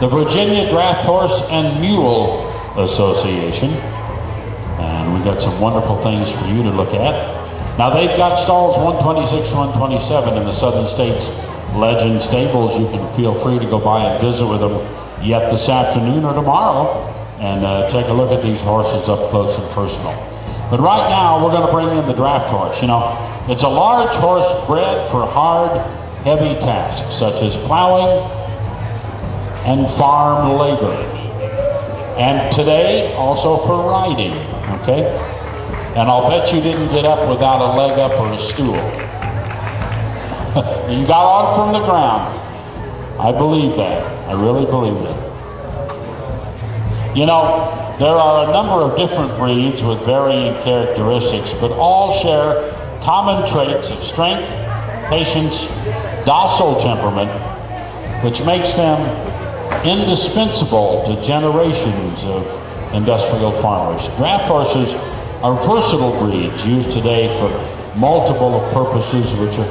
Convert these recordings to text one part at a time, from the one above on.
the Virginia Draft Horse and Mule Association. And we've got some wonderful things for you to look at. Now they've got stalls 126, 127 in the Southern States Legend Stables. You can feel free to go by and visit with them yet this afternoon or tomorrow and take a look at these horses up close and personal. But right now we're going to bring in the draft horse. You know, it's a large horse bred for hard, heavy tasks such as plowing and farm labor. And today also for riding, okay? And I'll bet you didn't get up without a leg up or a stool. You got on from the ground. I believe that. I really believe that. You know, there are a number of different breeds with varying characteristics, but all share common traits of strength, patience, docile temperament, which makes them indispensable to generations of industrial farmers. Draft horses are versatile breeds used today for multiple purposes, which are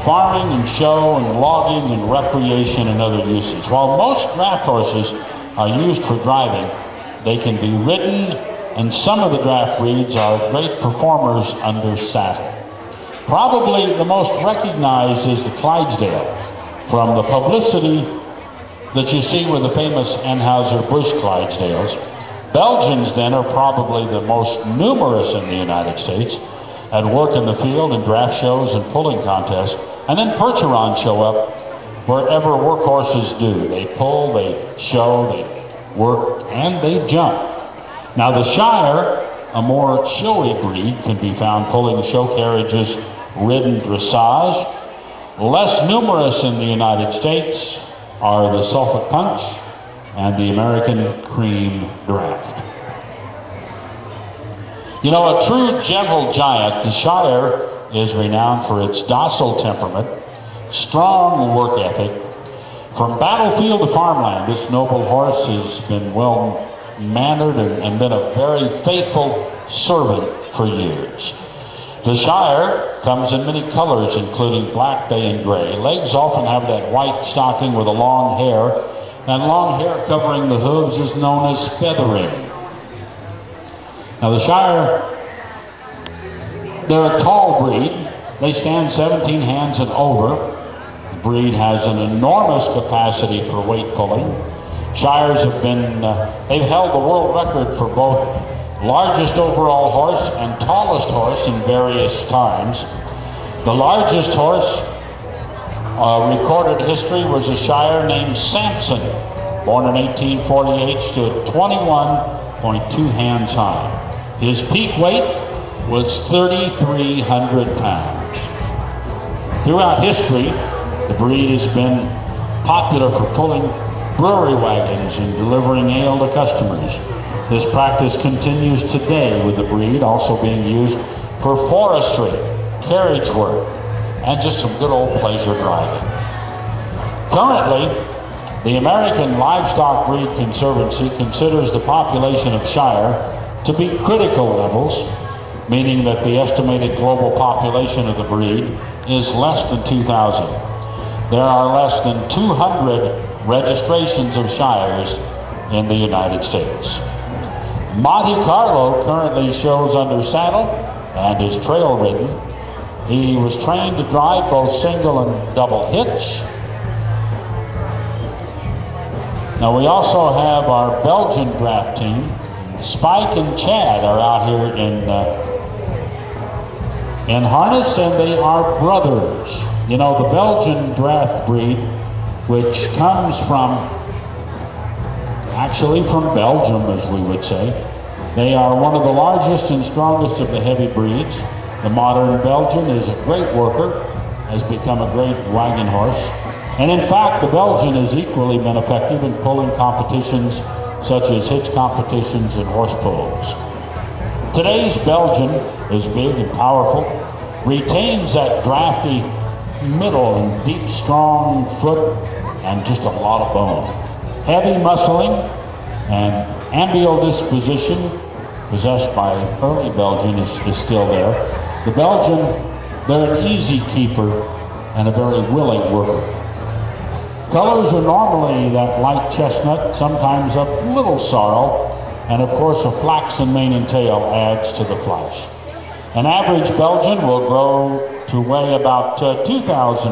farming and show and logging and recreation and other uses. While most draft horses are used for driving, they can be ridden, and some of the draft breeds are great performers under saddle. Probably the most recognized is the Clydesdale, from the publicity that you see with the famous Anheuser-Busch Clydesdales. Belgians then are probably the most numerous in the United States at work in the field and draft shows and pulling contests. And then Percherons show up wherever workhorses do. They pull, they show, they work, and they jump. Now the Shire, a more showy breed, can be found pulling show carriages, ridden dressage. Less numerous in the United States are the Suffolk Punch and the American Cream Draft. You know, a true gentle giant, the Shire is renowned for its docile temperament, strong work ethic. From battlefield to farmland, this noble horse has been well mannered and been a very faithful servant for years. The Shire comes in many colors, including black, bay, and gray. Legs often have that white stocking with a long hair, and long hair covering the hooves is known as feathering. Now the Shire, they're a tall breed. They stand 17 hands and over. The breed has an enormous capacity for weight pulling. Shires have been, they've held the world record for both largest overall horse and tallest horse in various times. The largest horse recorded history was a Shire named Samson, born in 1848, stood 21.2 hands high. His peak weight was 3,300 pounds. Throughout history, the breed has been popular for pulling brewery wagons and delivering ale to customers. This practice continues today, with the breed also being used for forestry, carriage work, and just some good old pleasure driving. Currently, the American Livestock Breed Conservancy considers the population of Shire to be critical levels, meaning that the estimated global population of the breed is less than 2,000. There are less than 200 registrations of Shires in the United States. Monte Carlo currently shows under saddle and is trail ridden. He was trained to drive both single and double hitch. Now we also have our Belgian draft team. Spike and Chad are out here in harness, and they are brothers. You know, the Belgian draft breed, which comes actually from Belgium, as we would say. They are one of the largest and strongest of the heavy breeds. The modern Belgian is a great worker, has become a great wagon horse. And in fact, the Belgian has equally been effective in pulling competitions such as hitch competitions and horse pulls. Today's Belgian is big and powerful, retains that drafty middle and deep, strong foot, and just a lot of bone. Heavy muscling and ambial disposition possessed by early Belgian is still there. The Belgian, they're an easy keeper and a very willing worker. Colors are normally that light chestnut, sometimes a little sorrel, and of course a flaxen mane and tail adds to the flash. An average Belgian will grow to weigh about 2,000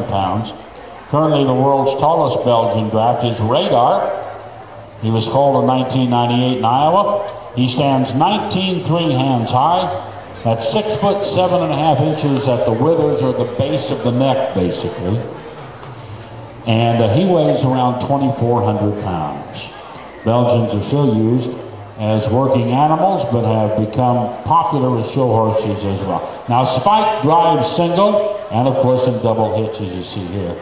pounds. Currently the world's tallest Belgian draft is Radar. He was foaled in 1998 in Iowa. He stands 19.3 hands high. That's 6 foot 7.5 inches at the withers or the base of the neck, basically. And he weighs around 2,400 pounds. Belgians are still used as working animals, but have become popular as show horses as well. Now, Spike drives single, and of course in double hitch, as you see here.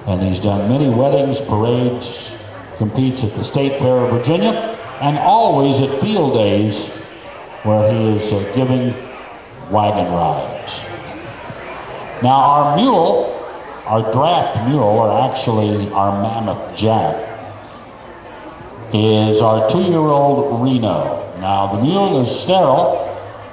And he's done many weddings, parades, competes at the State Fair of Virginia, and always at field days where he is giving wagon rides. Now our mule, our draft mule, or actually our mammoth jack, is our 2-year-old Reno. Now the mule is sterile.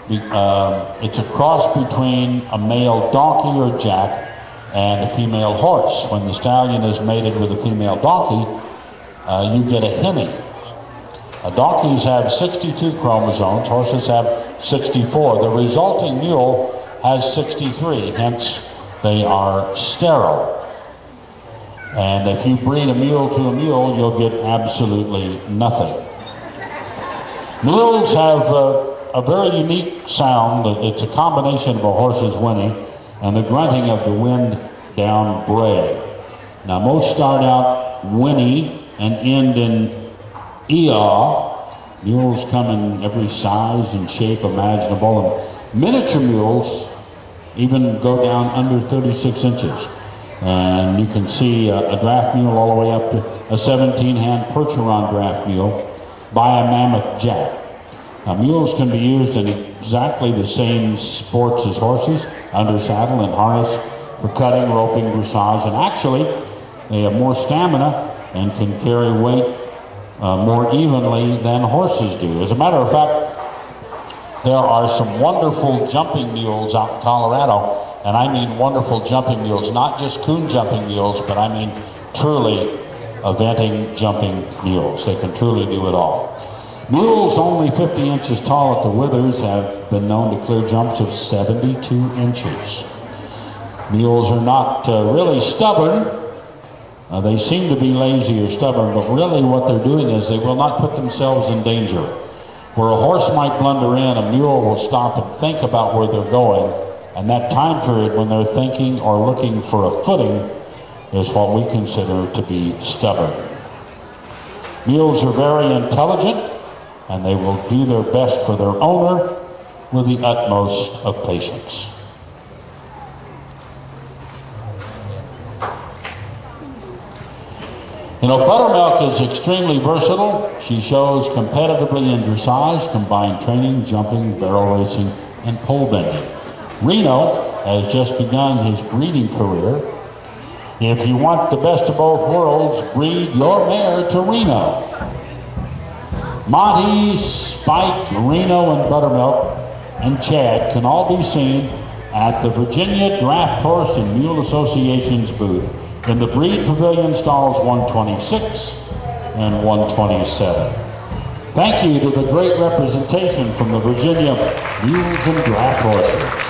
It's a cross between a male donkey or jack and a female horse. When the stallion is mated with a female donkey, you get a hemi. Donkeys have 62 chromosomes, horses have 64. The resulting mule has 63, hence they are sterile. And if you breed a mule to a mule, you'll get absolutely nothing. Mules have a very unique sound. It's a combination of a horse's whinny and the grunting of the wind down bray. Now most start out whinny and end in eeyaw. Mules come in every size and shape imaginable, and miniature mules even go down under 36 inches. And you can see a draft mule all the way up to a 17-hand Percheron draft mule by a mammoth jack. Now, mules can be used in exactly the same sports as horses, under saddle and harness, for cutting, roping, dressage, and actually they have more stamina and can carry weight more evenly than horses do. As a matter of fact, there are some wonderful jumping mules out in Colorado, and I mean wonderful jumping mules, not just coon jumping mules, but I mean truly eventing jumping mules. They can truly do it all. Mules only 50 inches tall at the withers have been known to clear jumps of 72 inches. Mules are not really stubborn. They seem to be lazy or stubborn, but really what they're doing is they will not put themselves in danger. Where a horse might blunder in, a mule will stop and think about where they're going, and that time period when they're thinking or looking for a footing is what we consider to be stubborn. Mules are very intelligent, and they will do their best for their owner with the utmost of patience. You know, Buttermilk is extremely versatile. She shows competitively in dressage, combined training, jumping, barrel racing, and pole bending. Reno has just begun his breeding career. If you want the best of both worlds, breed your mare to Reno. Monty, Spike, Reno, and Buttermilk, and Chad can all be seen at the Virginia Draft Horse and Mule Association's booth in the Breed Pavilion stalls 126 and 127. Thank you to the great representation from the Virginia Mules and Draft Horses.